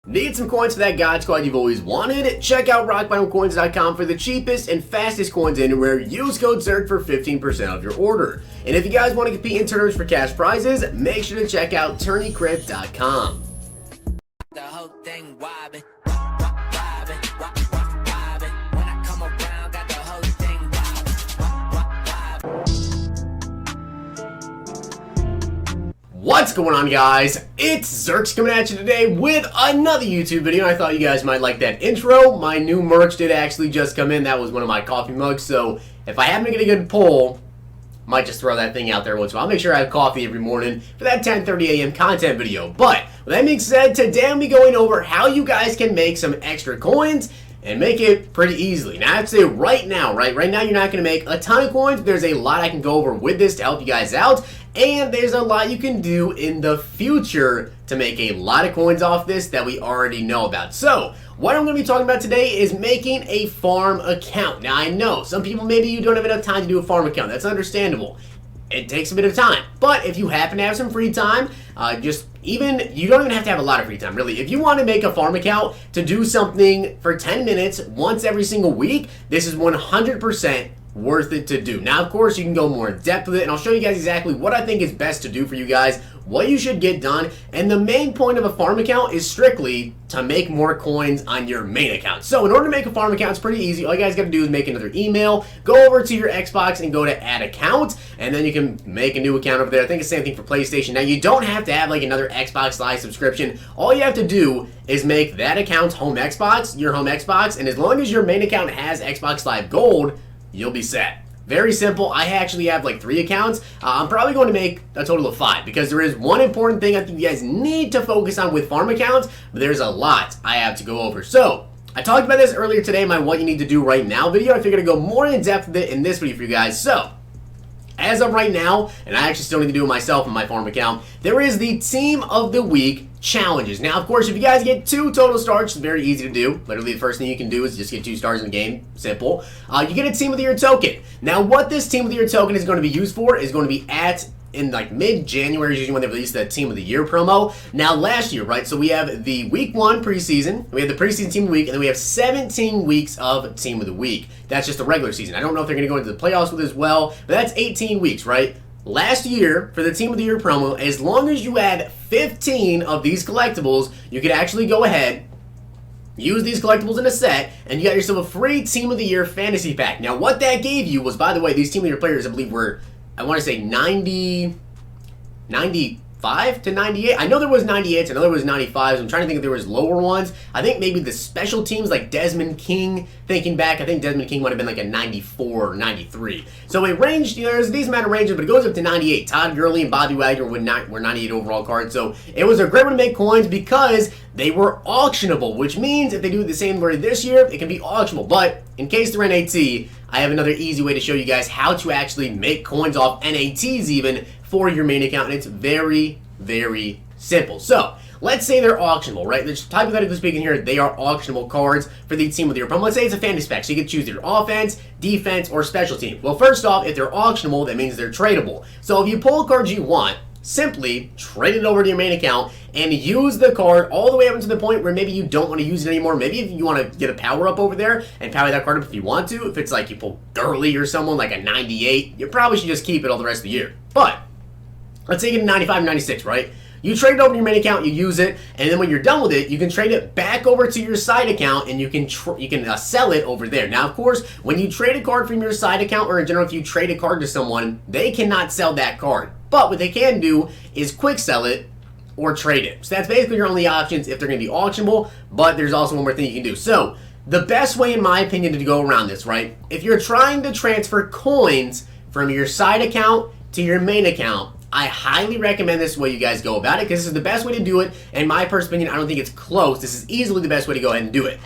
Need some coins for that God Squad you've always wanted? Check out rockbottomcoins.com for the cheapest and fastest coins anywhere. Use code ZIRK for 15% off your order. And if you guys want to compete in tournaments for cash prizes, make sure to check out tourneycrypt.com. The whole thing wobbin'. What's going on, guys? It's Zirksee coming at you today with another YouTube video. I thought you guys might like that intro. My new merch did actually just come in. That was one of my coffee mugs, so if I happen to get a good pull, might just throw that thing out there once in a while. I'll make sure I have coffee every morning for that 10:30 a.m. content video. But with that being said, today I'm going to be going over how you guys can make some extra coins and make it pretty easily. Now, I have to say right now, right now you're not going to make a ton of coins. There's a lot I can go over with this to help you guys out. And there's a lot you can do in the future to make a lot of coins off this that we already know about. So, what I'm going to be talking about today is making a farm account. Now, I know some people, maybe you don't have enough time to do a farm account. That's understandable. It takes a bit of time. But if you happen to have some free time, you don't even have to have a lot of free time, really. If you want to make a farm account to do something for 10 minutes once every single week, this is 100% worth it to do. Now, of course, you can go more in depth with it, and I'll show you guys exactly what I think is best to do for you guys, what you should get done, and the main point of a farm account is strictly to make more coins on your main account. So in order to make a farm account, it's pretty easy. All you guys got to do is make another email, go over to your Xbox and go to add account, and then you can make a new account over there. I think it's the same thing for PlayStation. Now, you don't have to have like another Xbox Live subscription. All you have to do is make that account home Xbox, your home Xbox, and as long as your main account has Xbox Live Gold, you'll be set. Very simple. I actually have like 3 accounts. I'm probably going to make a total of 5 because there is one important thing I think you guys need to focus on with farm accounts, but there's a lot I have to go over. So, I talked about this earlier today in my what you need to do right now video. I figured I'd go more in depth with it in this video for you guys. So, as of right now, and I actually still need to do it myself in my farm account, there is the Team of the Week challenges. Now, of course, if you guys get 2 total stars, it's very easy to do. Literally, the first thing you can do is just get 2 stars in the game. Simple. You get a Team of the Year token. Now, what this Team of the Year token is going to be used for is going to be in like mid-January is usually when they release the Team of the Year promo. Now, last year, right, so we have the Week 1 preseason, we have the preseason Team of the Week, and then we have 17 weeks of Team of the Week. That's just the regular season. I don't know if they're going to go into the playoffs with it as well, but that's 18 weeks, right? Last year, for the Team of the Year promo, as long as you had 15 of these collectibles, you could actually go ahead, use these collectibles in a set, and you got yourself a free Team of the Year fantasy pack. Now, what that gave you was, by the way, these Team of the Year players, I believe, were, I want to say 95 to 98. I know there was 98s. I know there was 95s. I'm trying to think if there was lower ones. I think maybe the special teams like Desmond King, thinking back, I think Desmond King might have been like a 94 or 93. So it ranged, there's a decent amount of ranges, but it goes up to 98. Todd Gurley and Bobby Wagner were 98 overall cards. So it was a great way to make coins because they were auctionable, which means if they do it the same way this year, it can be auctionable. But in case they're NAT, I have another easy way to show you guys how to actually make coins off NATs even for your main account, and it's very, very simple. So, let's say they're auctionable, right? Just hypothetically speaking here, they are auctionable cards for the Team of the Year promo. Let's say it's a fantasy pack, so you can choose either offense, defense, or special team. Well, first off, if they're auctionable, that means they're tradable. So if you pull a card you want, simply trade it over to your main account and use the card all the way up to the point where maybe you don't want to use it anymore. Maybe if you want to get a power up over there and power that card up if you want to. If it's like you pull Gurley or someone like a 98, you probably should just keep it all the rest of the year. But let's say you get a 95, 96, right? You trade it over to your main account, you use it, and then when you're done with it, you can trade it back over to your side account, and you can sell it over there. Now, of course, when you trade a card from your side account, or in general, if you trade a card to someone, they cannot sell that card. But what they can do is quick sell it or trade it. So that's basically your only options if they're going to be auctionable, but there's also one more thing you can do. So the best way, in my opinion, to go around this, right? If you're trying to transfer coins from your side account to your main account, I highly recommend this way you guys go about it because this is the best way to do it. In my personal opinion, I don't think it's close. This is easily the best way to go ahead and do it.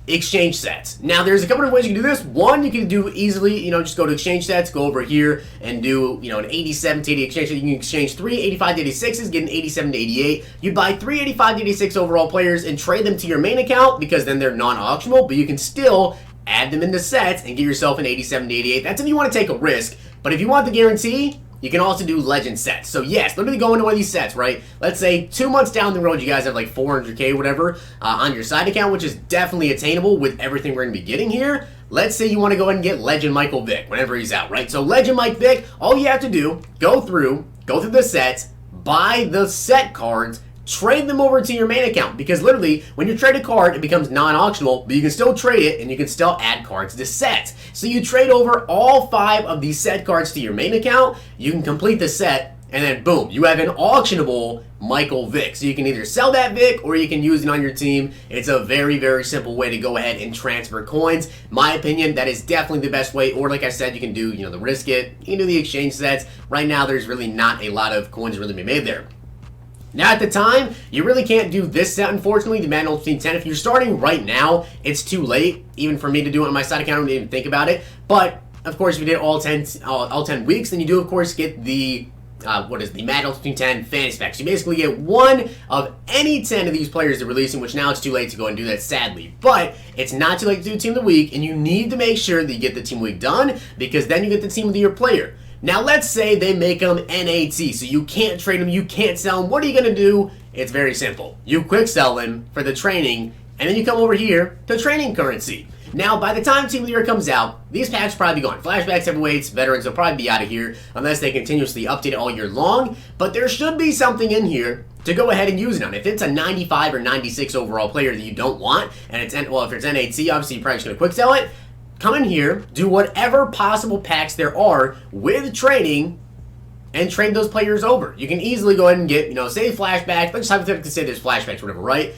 Exchange sets. Now, there's a couple of ways you can do this. One, you can do easily, just go to exchange sets, go over here and do, an 87 to 80 exchange set. You can exchange 3 85 to 86s, get an 87 to 88. You buy 3 85 to 86 overall players and trade them to your main account because then they're non-auctionable, but you can still add them into sets and get yourself an 87 to 88. That's if you want to take a risk, but if you want the guarantee, you can also do legend sets. So yes, literally go into one of these sets, right? Let's say 2 months down the road, you guys have like 400K or whatever on your side account, which is definitely attainable with everything we're going to be getting here. Let's say you want to go ahead and get Legend Michael Vick whenever he's out, right? So Legend Mike Vick, all you have to do, go through the sets, buy the set cards, trade them over to your main account, because literally when you trade a card, it becomes non-auctionable, but you can still trade it and you can still add cards to sets. So you trade over all 5 of these set cards to your main account, you can complete the set, and then boom, you have an auctionable Michael Vick. So you can either sell that Vick or you can use it on your team. It's a very, very simple way to go ahead and transfer coins. My opinion, that is definitely the best way. Or like I said, you can do, the risk it, you can do the exchange sets. Right now, there's really not a lot of coins really be made there. Now, at the time, you really can't do this set, unfortunately, the Madden Ultimate Team 10. If you're starting right now, it's too late, even for me to do it on my side account. I don't even think about it. But, of course, if you did all 10 weeks, then you do, of course, get the the Madden Ultimate Team 10 fantasy packs. You basically get one of any 10 of these players they're releasing, which now it's too late to go and do that, sadly. But it's not too late to do Team of the Week, and you need to make sure that you get the Team of the Week done, because then you get the Team of the Year player. Now, let's say they make them NAT, so you can't trade them, you can't sell them. What are you going to do? It's very simple. You quick sell them for the training, and then you come over here to training currency. Now, by the time Team of the Year comes out, these packs will probably be gone. Flashbacks, heavyweights, veterans will probably be out of here unless they continuously update it all year long. But there should be something in here to go ahead and use it on. If it's a 95 or 96 overall player that you don't want, and if it's NAT, obviously you're probably just going to quick sell it. Come in here, do whatever possible packs there are with training, and trade those players over. You can easily go ahead and get, say flashbacks. Let's hypothetically say there's flashbacks or whatever, right?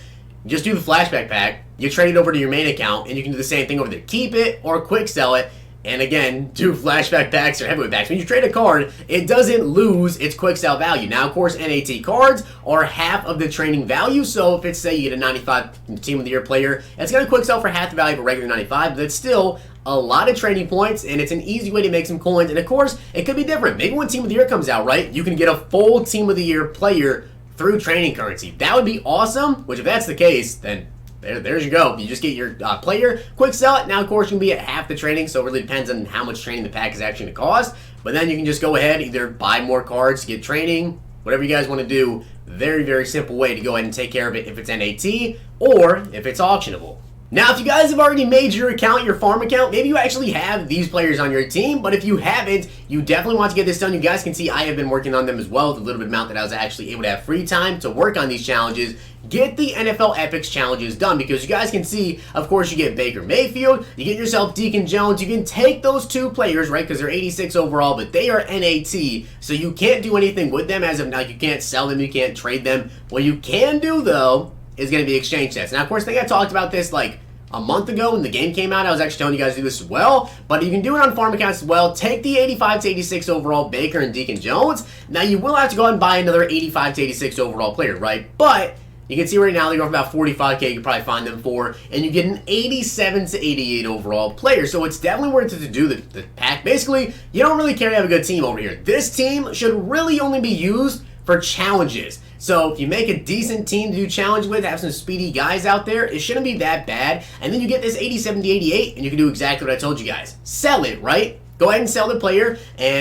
Just do the flashback pack, you trade it over to your main account, and you can do the same thing over there. Keep it or quick sell it, and again, do flashback packs or heavyweight packs. When you trade a card, it doesn't lose its quick sell value. Now, of course, NAT cards are half of the training value, so if it's, say, you get a 95 Team of the Year player, it's going to quick sell for half the value of a regular 95, but it's still a lot of training points, and it's an easy way to make some coins. And of course, it could be different. Maybe when Team of the Year comes out, right, you can get a full Team of the Year player through training currency. That would be awesome, which if that's the case, then there you go. You just get your player, quick sell it. Now, of course, you can be at half the training, so it really depends on how much training the pack is actually going to cost. But then you can just go ahead, either buy more cards, get training, whatever you guys want to do. Very, very simple way to go ahead and take care of it if it's NAT or if it's auctionable. Now, if you guys have already made your account, your farm account, maybe you actually have these players on your team, but if you haven't, you definitely want to get this done. You guys can see I have been working on them as well with a little bit of amount that I was actually able to have free time to work on these challenges. Get the NFL Epics challenges done, because you guys can see, of course, you get Baker Mayfield, you get yourself Deacon Jones, you can take those 2 players, right, because they're 86 overall, but they are NAT, so you can't do anything with them as of now. You can't sell them, you can't trade them. What you can do, though, is going to be exchange sets. Now, of course, I think I talked about this, like, a month ago when the game came out. I was actually telling you guys to do this as well, but you can do it on farm accounts as well. Take the 85 to 86 overall Baker and Deacon Jones. Now, you will have to go out and buy another 85 to 86 overall player, right? But you can see right now they go for about 45K. You can probably find them for, and you get an 87 to 88 overall player. So it's definitely worth it to do the pack. Basically, you don't really care to have a good team over here. This team should really only be used for challenges. So if you make a decent team to do challenge with, have some speedy guys out there, it shouldn't be that bad. And then you get this 87 to 88, and you can do exactly what I told you guys. Sell it, right? Go ahead and sell the player,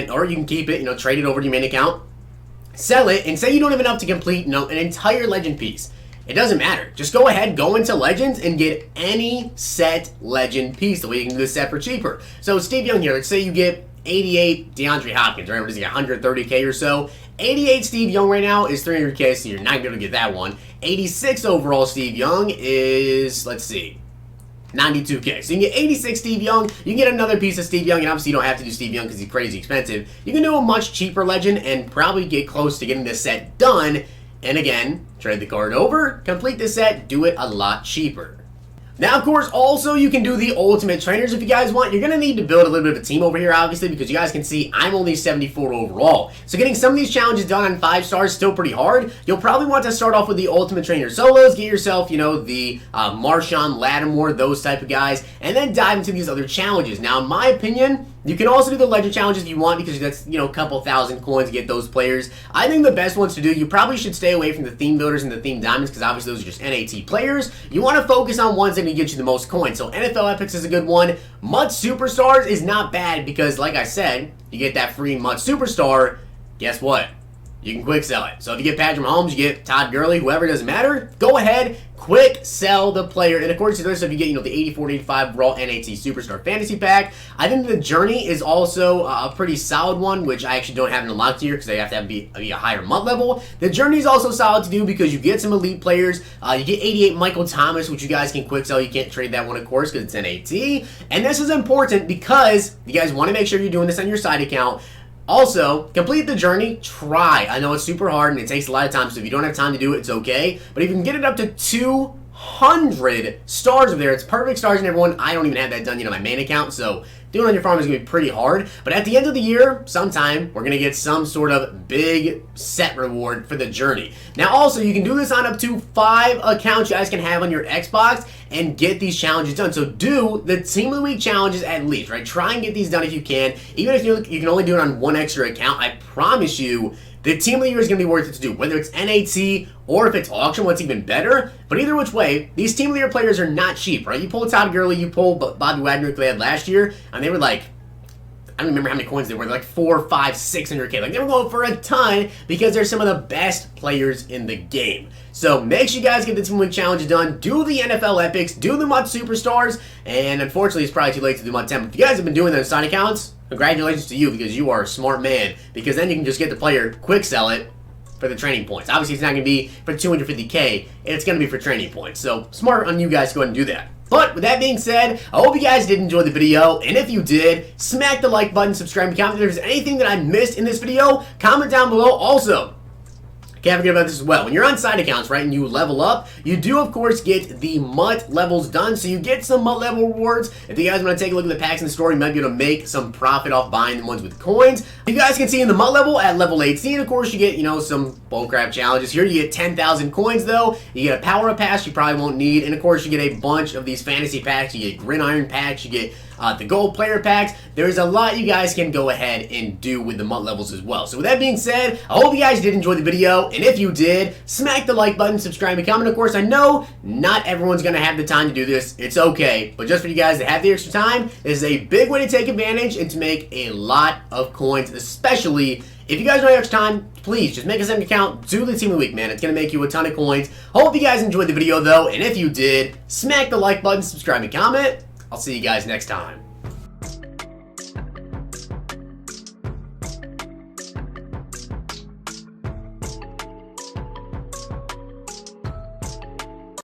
or you can keep it, trade it over to your main account. Sell it, and say you don't have enough to complete, an entire legend piece. It doesn't matter. Just go ahead, go into Legends, and get any set legend piece. The way you can do this set for cheaper. So Steve Young here, let's say you get 88 DeAndre Hopkins, right? What is he, 130K or so? 88 Steve Young right now is 300K, so you're not going to get that one. 86 overall Steve Young is, let's see, 92K. So you can get 86 Steve Young. You can get another piece of Steve Young, and obviously you don't have to do Steve Young because he's crazy expensive. You can do a much cheaper legend and probably get close to getting this set done. And again, trade the card over, complete the set, do it a lot cheaper. Now, of course, also you can do the Ultimate Trainers if you guys want. You're going to need to build a little bit of a team over here, obviously, because you guys can see I'm only 74 overall. So getting some of these challenges done on 5 stars is still pretty hard. You'll probably want to start off with the Ultimate Trainer solos, get yourself, the Marshawn Lattimore, those type of guys, and then dive into these other challenges. Now, in my opinion, you can also do the Legend Challenges if you want, because that's, a couple thousand coins to get those players. I think the best ones to do, you probably should stay away from the Theme Builders and the Theme Diamonds, because obviously those are just NAT players. You want to focus on ones that can get you the most coins. So NFL Epics is a good one. MUT Superstars is not bad, because like I said, you get that free MUT Superstar, guess what? You can quick sell it. So if you get Patrick Mahomes, you get Todd Gurley, whoever, doesn't matter. Go ahead, quick sell the player. And according to this, if you get, the 84-85 Raw NAT Superstar Fantasy Pack, I think the Journey is also a pretty solid one, which I actually don't have in unlocked here because they have to be a higher MUT level. The Journey is also solid to do because you get some elite players. You get 88 Michael Thomas, which you guys can quick sell. You can't trade that one, of course, because it's NAT. And this is important because you guys want to make sure you're doing this on your side account. Also, complete the journey. Try. I know it's super hard and it takes a lot of time, so if you don't have time to do it, it's okay. But if you can get it up to 200 stars over there, it's perfect stars in everyone. I don't even have that done yet on my main account, so doing it on your farm is going to be pretty hard. But at the end of the year, sometime, we're going to get some sort of big set reward for the journey. Now, also, you can do this on up to 5 accounts you guys can have on your Xbox and get these challenges done. So do the Team of the Week challenges at least, right? Try and get these done if you can. Even if you can only do it on one extra account, I promise you, the Team of the Year is going to be worth it to do, whether it's NAT or if it's auction, what's even better. But either which way, these Team of the Year players are not cheap, right? You pull Todd Gurley, you pull Bobby Wagner, they had last year, and they were like, I don't remember how many coins they were, like 400, 500, 600K. Like, they were going for a ton because they're some of the best players in the game. So make sure you guys get the Team of the Week challenge done. Do the NFL Epics, do the MUT Superstars, and unfortunately, it's probably too late to do MUT Temp. If you guys have been doing those side accounts, congratulations to you because you are a smart man. Because then you can just get the player, quick sell it for the training points. Obviously, it's not going to be for 250K. It's going to be for training points. So smart on you guys to go ahead and do that. But with that being said, I hope you guys did enjoy the video. And if you did, smack the like button, subscribe, and comment if there's anything that I missed in this video. Comment down below. Also, can't forget about this as well. When you're on side accounts, right, and you level up, you do, of course, get the MUT levels done. So you get some MUT level rewards. If you guys want to take a look at the packs in the store, you might be able to make some profit off buying the ones with coins. You guys can see in the MUT level at level 18, of course, you get, some bullcrap challenges. Here you get 10,000 coins, though. You get a power-up pass you probably won't need. And, of course, you get a bunch of these fantasy packs. You get gridiron packs. You get the gold player packs. There's a lot you guys can go ahead and do with the MUT levels as well. So with that being said, I hope you guys did enjoy the video. And if you did, smack the like button, subscribe, and comment. Of course, I know not everyone's going to have the time to do this. It's okay. But just for you guys that have the extra time, this is a big way to take advantage and to make a lot of coins, especially if you guys don't have extra time. Please, just make a second account, do the Team of the Week, man. It's going to make you a ton of coins. Hope you guys enjoyed the video, though. And if you did, smack the like button, subscribe, and comment. I'll see you guys next time.